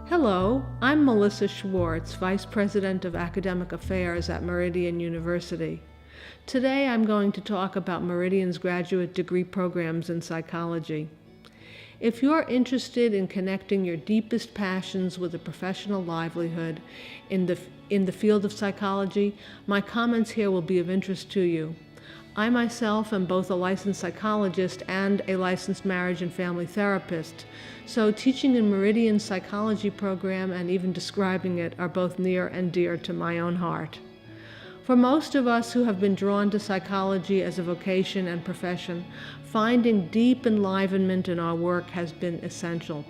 Hello, I'm Melissa Schwartz, Vice President of Academic Affairs at Meridian University. Today I'm going to talk about Meridian's graduate degree programs in psychology. If you're interested in connecting your deepest passions with a professional livelihood in the field of psychology, my comments here will be of interest to you. I myself am both a licensed psychologist and a licensed marriage and family therapist, so teaching in Meridian's psychology program and even describing it are both near and dear to my own heart. For most of us who have been drawn to psychology as a vocation and profession, finding deep enlivenment in our work has been essential.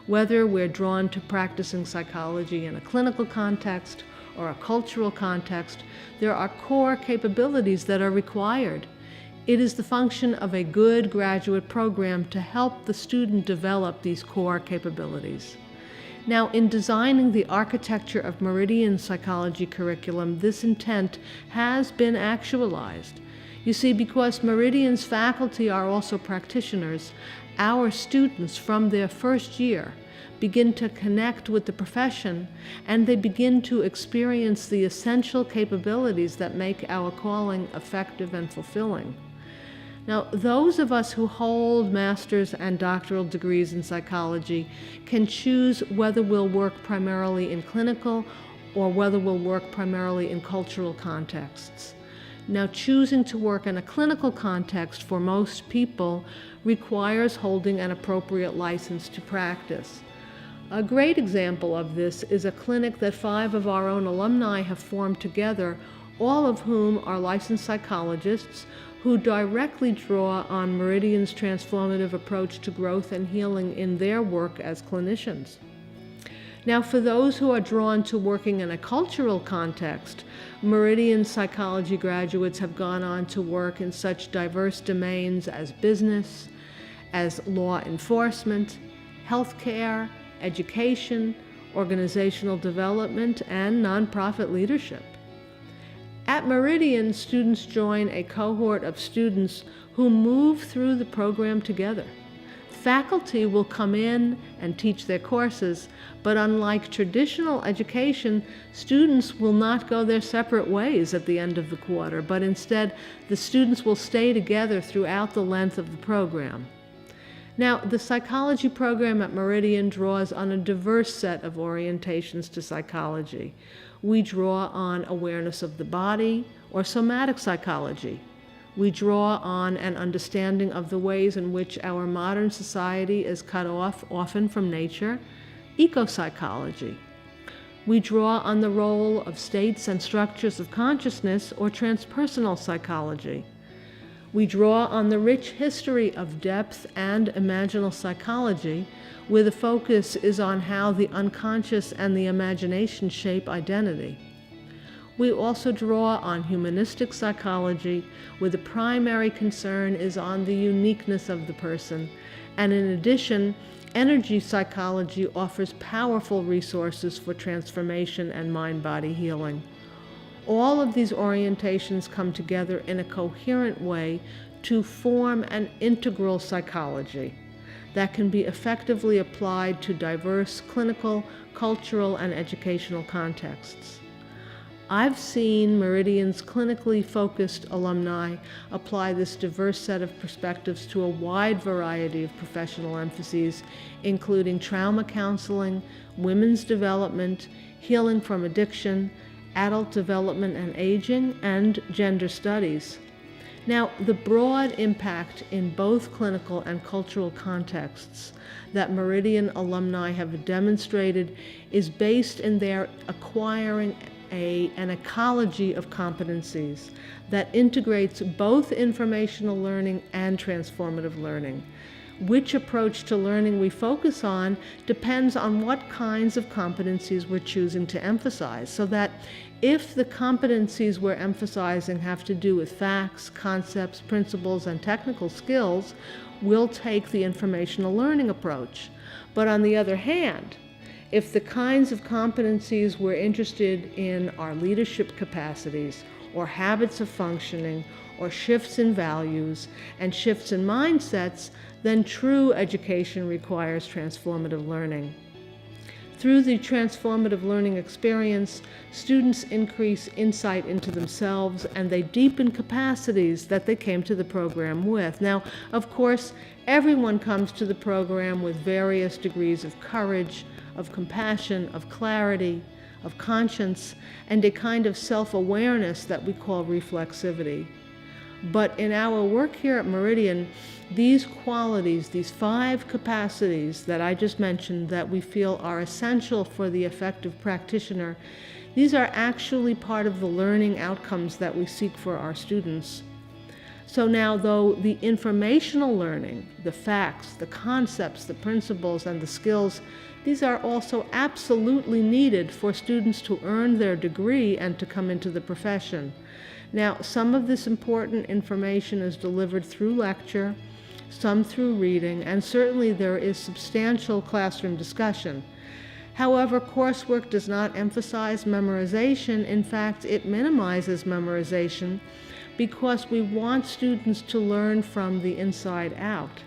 Whether we're drawn to practicing psychology in a clinical context or a cultural context, there are core capabilities that are required. It is the function of a good graduate program to help the student develop these core capabilities. Now, in designing the architecture of Meridian's psychology curriculum, this intent has been actualized. You see, because Meridian's faculty are also practitioners, our students from their first year begin to connect with the profession, and they begin to experience the essential capabilities that make our calling effective and fulfilling. Now, those of us who hold master's and doctoral degrees in psychology can choose whether we'll work primarily in clinical or whether we'll work primarily in cultural contexts. Now, choosing to work in a clinical context for most people requires holding an appropriate license to practice. A great example of this is a clinic that 5 of our own alumni have formed together, all of whom are licensed psychologists who directly draw on Meridian's transformative approach to growth and healing in their work as clinicians. Now, for those who are drawn to working in a cultural context, Meridian psychology graduates have gone on to work in such diverse domains as business, as law enforcement, healthcare, education, organizational development, and nonprofit leadership. At Meridian, students join a cohort of students who move through the program together. Faculty will come in and teach their courses, but unlike traditional education, students will not go their separate ways at the end of the quarter, but instead the students will stay together throughout the length of the program. Now, the psychology program at Meridian draws on a diverse set of orientations to psychology. We draw on awareness of the body, or somatic psychology. We draw on an understanding of the ways in which our modern society is cut off often from nature, eco-psychology. We draw on the role of states and structures of consciousness, or transpersonal psychology. We draw on the rich history of depth and imaginal psychology, where the focus is on how the unconscious and the imagination shape identity. We also draw on humanistic psychology, where the primary concern is on the uniqueness of the person, and in addition, energy psychology offers powerful resources for transformation and mind-body healing. All of these orientations come together in a coherent way to form an integral psychology that can be effectively applied to diverse clinical, cultural, and educational contexts. I've seen Meridian's clinically focused alumni apply this diverse set of perspectives to a wide variety of professional emphases, including trauma counseling, women's development, healing from addiction, adult development and aging, and gender studies. Now, the broad impact in both clinical and cultural contexts that Meridian alumni have demonstrated is based in their acquiring an ecology of competencies that integrates both informational learning and transformative learning. Which approach to learning we focus on depends on what kinds of competencies we're choosing to emphasize, so that if the competencies we're emphasizing have to do with facts, concepts, principles, and technical skills, we'll take the informational learning approach. But on the other hand, if the kinds of competencies we're interested in are leadership capacities, or habits of functioning, or shifts in values and shifts in mindsets, then true education requires transformative learning. Through the transformative learning experience, students increase insight into themselves and they deepen capacities that they came to the program with. Now, of course, everyone comes to the program with various degrees of courage, of compassion, of clarity, of conscience, and a kind of self-awareness that we call reflexivity. But in our work here at Meridian, these qualities, these 5 capacities that I just mentioned that we feel are essential for the effective practitioner, these are actually part of the learning outcomes that we seek for our students. So now, though the informational learning, the facts, the concepts, the principles, and the skills, these are also absolutely needed for students to earn their degree and to come into the profession. Now, some of this important information is delivered through lecture, some through reading, and certainly there is substantial classroom discussion. However, coursework does not emphasize memorization. In fact, it minimizes memorization because we want students to learn from the inside out.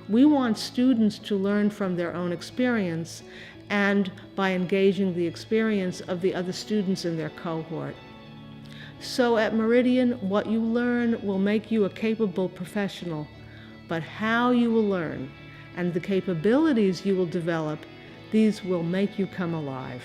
We want students to learn from their own experience and by engaging the experience of the other students in their cohort. So at Meridian, what you learn will make you a capable professional, but how you will learn and the capabilities you will develop, these will make you come alive.